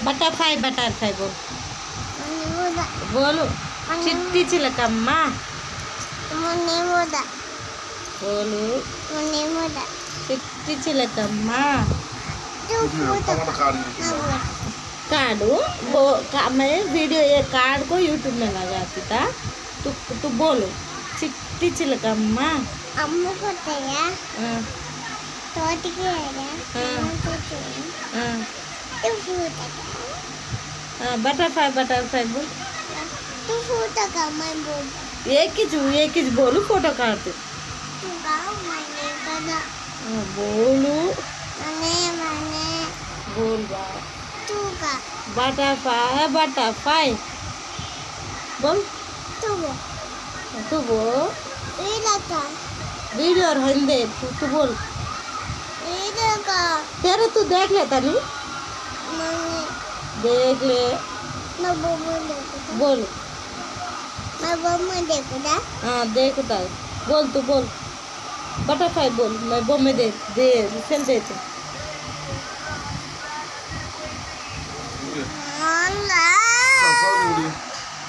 Butterfly butterfly बोल बोलो चिट्टी चिलकम्मा बोलो चिट्टी चिलकम्मा कार्ड वो मैं वीडियो ये कार्ड को यूट्यूब में लगाती था। तू बोलो चिट्टी चिलकम्मा अम्मू को तेरा तोड़ के आया तू फूटा बटरफ्लाई बटरफ्लाई बोल तू फूटा का मैं बोल एक ही बोलू फोटो काटते तू गाँव मैंने करा बोलू मैंने बोल तू का बटरफ्लाई बटरफ्लाई बोल तू बोल इधर का वीडियो और हिंदी तू बोल इधर का तेरे तू देख लेता नहीं मैंने देख ले मैं बम्मा देखूँगा बोल मैं बम्मा देखूँगा हाँ देखता है बोल तू बोल बटरफ्लाई बोल मैं बम्मे दे सेल देते अल्लाह